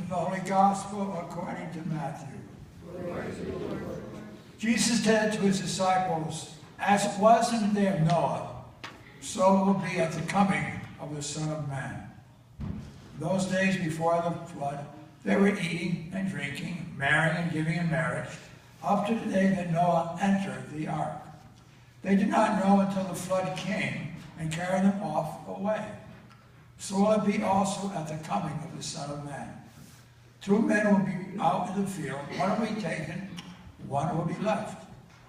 from the Holy Gospel according to Matthew. Jesus said to his disciples, "As it was in the day of Noah, so it will be at the coming of the Son of Man." Those days before the flood, they were eating and drinking, marrying and giving in marriage, up to the day that Noah entered the ark. They did not know until the flood came and carried them off away. So will it be also at the coming of the Son of Man. 2 men will be out in the field, one will be taken, one will be left.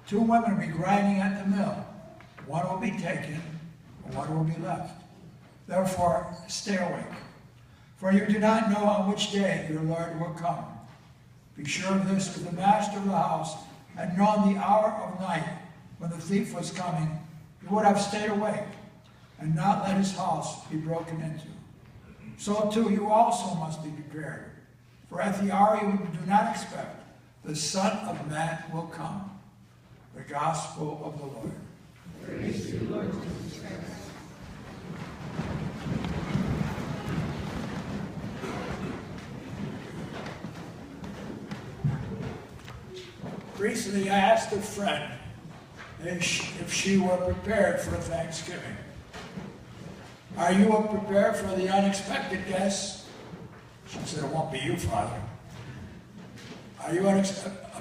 2 women will be grinding at the mill, one will be taken, and one will be left. Therefore, stay awake, for you do not know on which day your Lord will come. Be sure of this, if the master of the house had known the hour of night when the thief was coming, he would have stayed awake and not let his house be broken into. So too you also must be prepared, for at the hour you do not expect, the Son of Man will come. The Gospel of the Lord. Praise to you, Lord Jesus Christ. Recently I asked a friend if she were prepared for Thanksgiving. Are you prepared for the unexpected guests? She said, "It won't be you, Father." Are you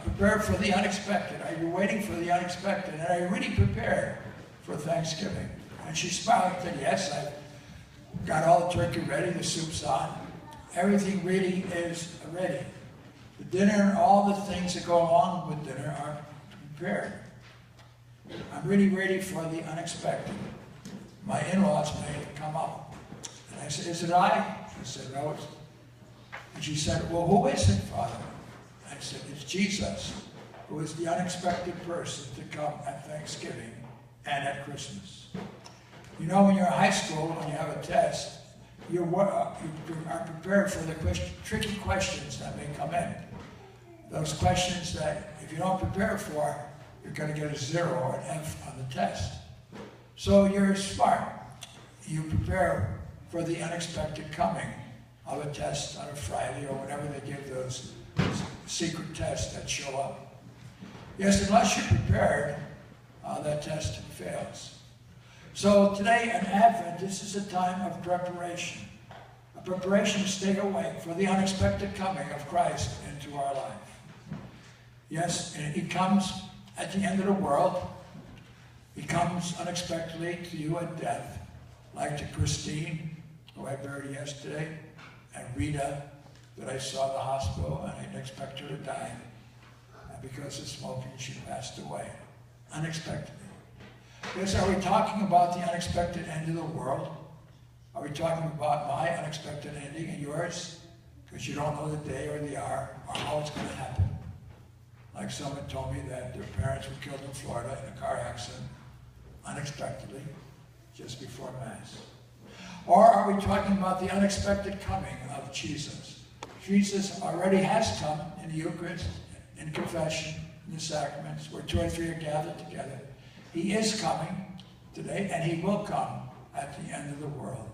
prepared for the unexpected? Are you waiting for the unexpected? And are you really prepared for Thanksgiving? And she smiled and said, "Yes, I've got all the turkey ready, the soup's on. Everything really is ready. The dinner and all the things that go along with dinner are prepared. I'm really ready for the unexpected. My in-laws may come up." And I said, "Is it I?" She said, "No, it's..." And she said, "Well, who is it, Father?" I said, "It's Jesus, who is the unexpected person to come at Thanksgiving and at Christmas." You know, when you're in high school, when you have a test, you are prepared for the tricky questions that may come in. Those questions that if you don't prepare for, you're going to get a 0 or an F on the test. So you're smart. You prepare for the unexpected coming of a test on a Friday or whenever they give those secret tests that show up. Yes, unless you're prepared, that test fails. So today in Advent, this is a time of preparation. A preparation to stay awake for the unexpected coming of Christ into our life. Yes, and he comes at the end of the world. He comes unexpectedly to you at death, like to Christine, who I buried yesterday, and Rita, that I saw in the hospital, and I didn't expect her to die. And because of smoking, she passed away, unexpectedly. Yes, are we talking about the unexpected end of the world? Are we talking about my unexpected ending and yours? Because you don't know the day or the hour or how it's going to happen. Like someone told me that their parents were killed in Florida in a car accident, unexpectedly, just before Mass. Or are we talking about the unexpected coming of Jesus? Jesus already has come in the Eucharist, in confession, in the sacraments, where 2 or 3 are gathered together. He is coming today, and he will come at the end of the world.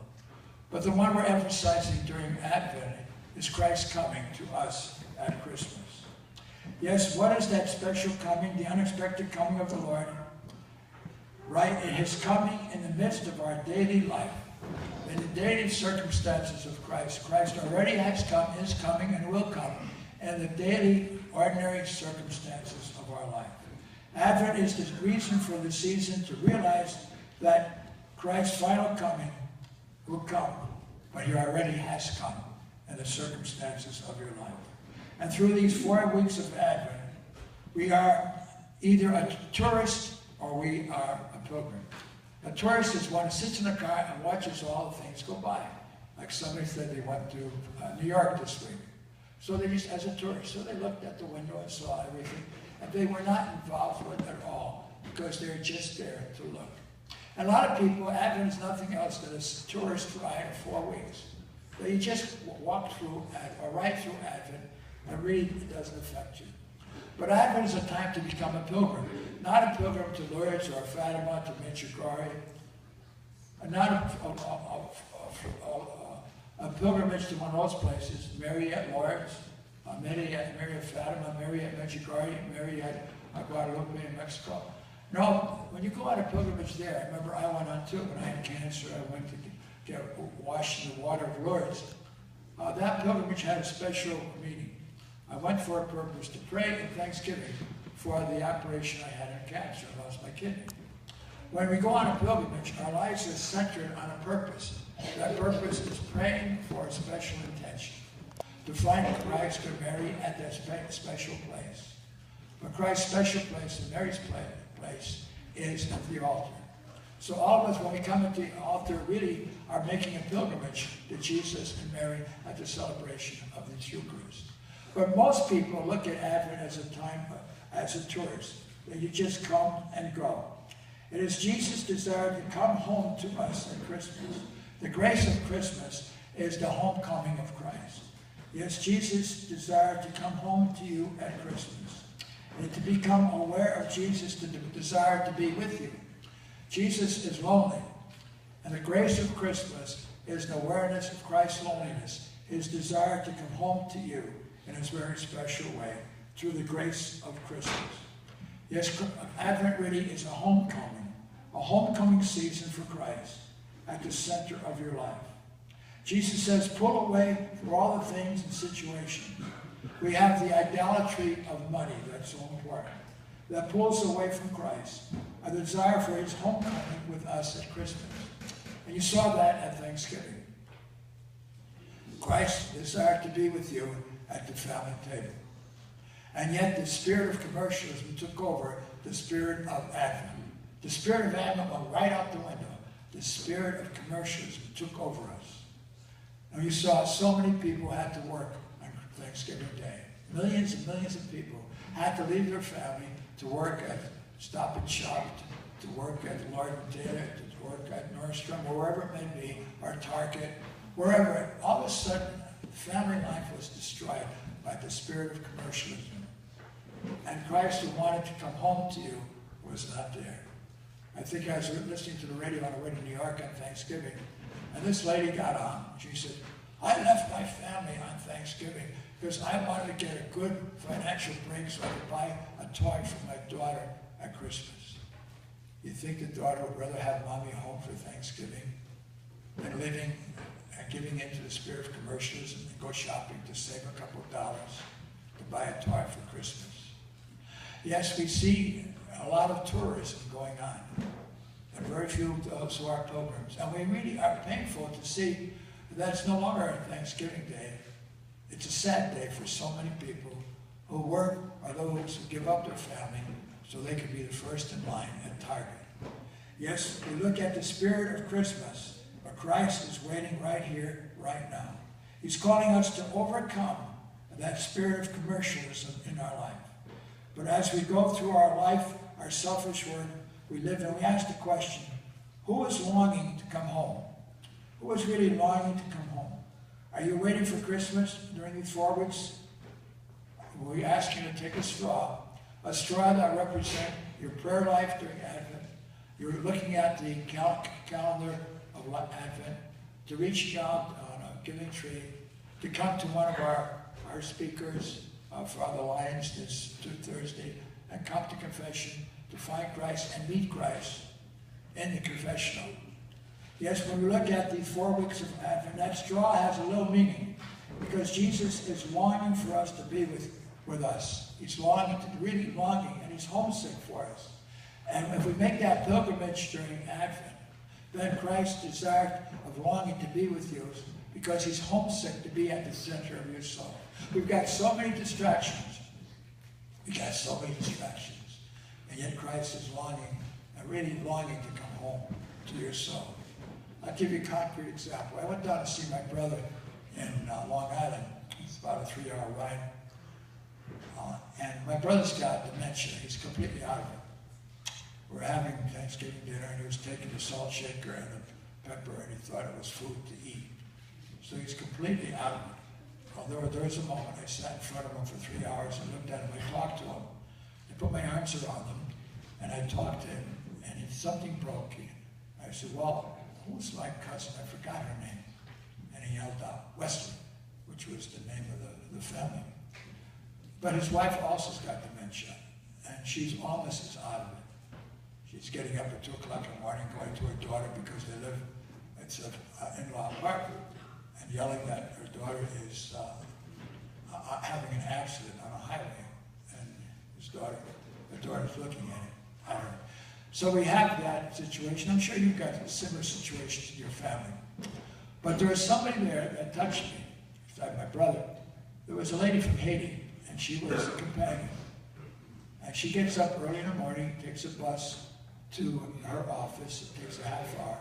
But the one we're emphasizing during Advent is Christ coming to us at Christmas. Yes, what is that special coming, the unexpected coming of the Lord? Right, it is coming in the midst of our daily life, in the daily circumstances of Christ. Christ already has come, is coming, and will come in the daily, ordinary circumstances of our life. Advent is the reason for the season to realize that Christ's final coming will come, but he already has come in the circumstances of your life. And through these 4 weeks of Advent, we are either a tourist or we are a pilgrim. A tourist is one who sits in a car and watches all the things go by. Like somebody said they went to New York this week. So they just, as a tourist, so they looked at the window and saw everything. And they were not involved with it at all because they're just there to look. And a lot of people, Advent is nothing else than a tourist ride of 4 weeks. So you just walk through or ride through Advent, and really it doesn't affect you. But Advent is a time to become a pilgrim. Not a pilgrim to Lourdes or Fatima, to Medjugorje. Not a pilgrimage to one of those places, Mary at Lourdes, Mary at Fatima, Mary at Medjugorje, Mary at Guadalupe in Mexico. No, when you go on a pilgrimage there, I remember I went on too when I had cancer. I went to get washed in the water of Lourdes. That pilgrimage had a special meaning. I went for a purpose to pray in thanksgiving for the operation I had in cancer. I lost my kidney. When we go on a pilgrimage, our lives are centered on a purpose. That purpose is praying for a special intention, to find Christ or Mary at that special place. But Christ's special place and Mary's place is at the altar. So all of us, when we come at the altar, really are making a pilgrimage to Jesus and Mary at the celebration of the Eucharist. But most people look at Advent as a time, as a tourist, that you just come and go. It is Jesus' desire to come home to us at Christmas. The grace of Christmas is the homecoming of Christ. Yes, Jesus' desire to come home to you at Christmas, and to become aware of Jesus, the desire to be with you. Jesus is lonely, and the grace of Christmas is the awareness of Christ's loneliness, his desire to come home to you in his very special way, through the grace of Christmas. Yes, Advent really is a homecoming season for Christ at the center of your life. Jesus says, pull away from all the things and situations. We have the idolatry of money that's so important, that pulls away from Christ, a desire for his homecoming with us at Christmas. And you saw that at Thanksgiving. Christ desired to be with you at the family table. And yet the spirit of commercialism took over the spirit of Advent. The spirit of Advent went right out the window. The spirit of commercialism took over us. And you saw so many people had to work on Thanksgiving Day. Millions and millions of people had to leave their family to work at Stop and Shop, to work at Lord & Taylor, to work at Nordstrom, or wherever it may be, or Target, wherever. All of a sudden, family life was destroyed by the spirit of commercialism. And Christ, who wanted to come home to you, was not there. I think I was listening to the radio on the way to New York on Thanksgiving, and this lady got on. She said, I left my family on Thanksgiving because I wanted to get a good financial break so I could buy a toy for my daughter at Christmas. You think the daughter would rather have mommy home for Thanksgiving than living and giving into the spirit of commercialism and go shopping to save a couple of dollars to buy a toy for Christmas? Yes, we see a lot of tourism going on, and very few of those who are pilgrims. And we really are painful to see that it's no longer a Thanksgiving Day. It's a sad day for so many people who work or those who give up their family so they can be the first in line at Target. Yes, we look at the spirit of Christmas, but Christ is waiting right here, right now. He's calling us to overcome that spirit of commercialism in our life. But as we go through our life, our selfish work, we live and we ask the question, who is longing to come home? Who is really longing to come home? Are you waiting for Christmas during these 4 weeks? We ask you to take a straw that represents your prayer life during Advent. You're looking at the calendar of Advent, to reach out on a giving tree, to come to one of our speakers, Father Lyons, this Thursday, and come to confession to find Christ and meet Christ in the confessional. Yes, when we look at the 4 weeks of Advent, that straw has a little meaning, because Jesus is longing for us to be with us. He's really longing, and he's homesick for us. And if we make that pilgrimage during Advent, then Christ desired of longing to be with you, because he's homesick to be at the center of your soul. We've got so many distractions. And yet Christ is longing, and really longing to come home to your soul. I'll give you a concrete example. I went down to see my brother in Long Island. It's about a 3-hour ride. And my brother's got dementia. He's completely out of it. We're having Thanksgiving dinner, and he was taking the salt shaker and the pepper, and he thought it was food to eat. So he's completely out of it. Well, there was a moment I sat in front of him for 3 hours and looked at him. I talked to him. I put my arms around him, and I talked to him, and something broke. I said, well, who's my cousin? I forgot her name. And he held out Wesley, which was the name of the family. But his wife also has got dementia, and she's almost as out of it. She's getting up at 2 o'clock in the morning, going to her daughter because they live, it's an in-law apartment, and yelling that her daughter is having an accident on a highway, and the daughter's looking at her. So we have that situation. I'm sure you've got similar situations in your family. But there was somebody there that touched me, like my brother. There was a lady from Haiti, and she was a companion. And she gets up early in the morning, takes a bus to her office. It takes a half hour.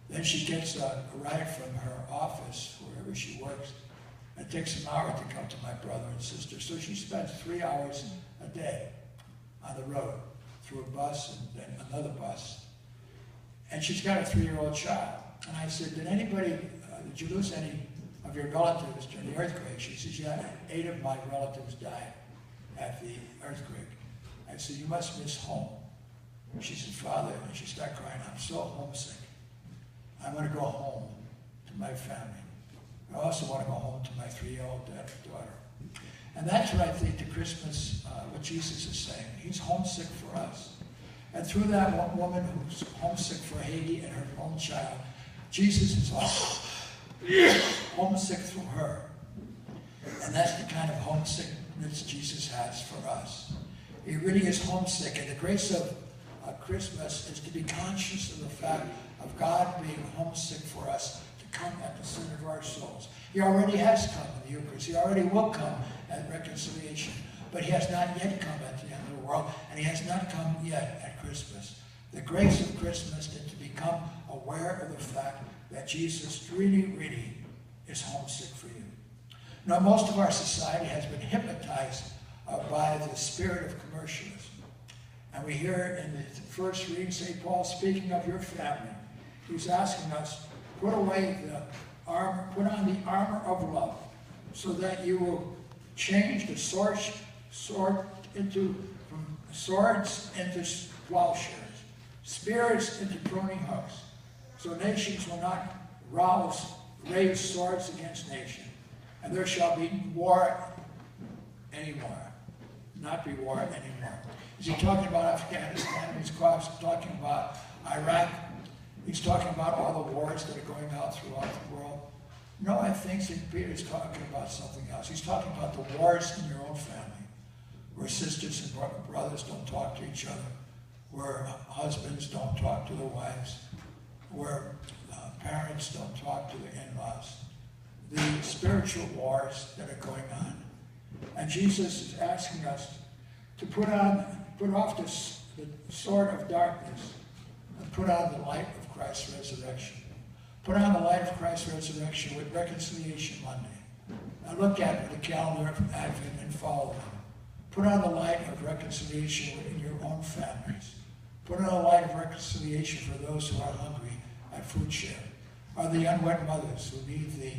Then she gets a ride from her office, wherever she works. It takes an hour to come to my brother and sister. So she spends 3 hours a day on the road, through a bus and then another bus. And she's got a 3-year-old child. And I said, did you lose any of your relatives during the earthquake? She says, yeah, 8 of my relatives died at the earthquake. I said, you must miss home. She said, Father, and she started crying, I'm so homesick. I want to go home to my family. I also want to go home to my 3-year-old daughter. And that's what I think the Christmas, what Jesus is saying. He's homesick for us. And through that one woman who's homesick for Haiti and her own child, Jesus is also homesick through her. And that's the kind of homesickness Jesus has for us. He really is homesick. And the grace of Christmas is to be conscious of the fact of God being homesick for us to come at the center of our souls. He already has come in the Eucharist. He already will come at reconciliation. But he has not yet come at the end of the world, and he has not come yet at Christmas. The grace of Christmas is to become aware of the fact that Jesus really, really is homesick for you. Now, most of our society has been hypnotized by the spirit of commercialism. And we hear in the first reading, St. Paul speaking of your family. He's asking us, put away the armor, put on the armor of love, so that you will change the from swords into plowshares, spears into pruning hooks, so nations will not raise swords against nation, and there shall be war anymore. Not be war anymore. Is he talking about Afghanistan? He's talking about Iraq. He's talking about all the wars that are going out throughout the world. No, I think St. Peter is talking about something else. He's talking about the wars in your own family, where sisters and brothers don't talk to each other, where husbands don't talk to their wives, where parents don't talk to their in-laws. The spiritual wars that are going on. And Jesus is asking us to put off the sword of darkness and put on the light of Christ's resurrection. Put on the light of Christ's resurrection with Reconciliation Monday. Now look at the calendar of Advent and follow them. Put on the light of reconciliation in your own families. Put on the light of reconciliation for those who are hungry at food share. Or the unwed mothers who need the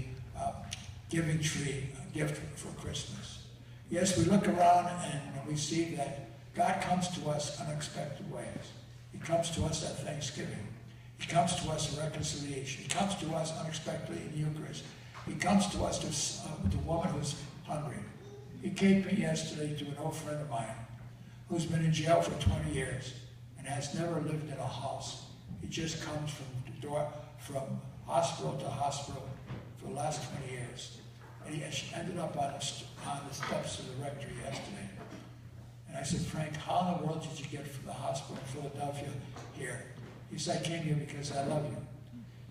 giving tree gift for Christmas. Yes, we look around and we see that God comes to us unexpected ways. He comes to us at Thanksgiving. He comes to us in reconciliation. He comes to us unexpectedly in the Eucharist. He comes to us with the woman who's hungry. He came to me yesterday to an old friend of mine who's been in jail for 20 years and has never lived in a house. He just comes from hospital to hospital for the last 20 years. And he ended up on the steps of the rectory yesterday. And I said, Frank, how in the world did you get from the hospital in Philadelphia here? He said, I came here because I love you.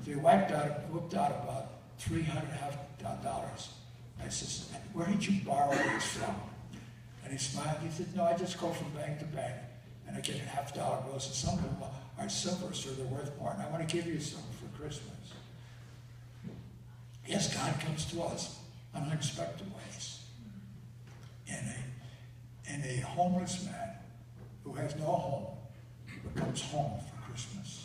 So he whipped out about $300. I said, where did you borrow this from? And he smiled. He said, no, I just go from bank to bank, and I get $50 bills, and some of them are silver, so they're worth more, and I want to give you some for Christmas. Yes, God comes to us in unexpected ways. And a homeless man who has no home becomes home for Christmas.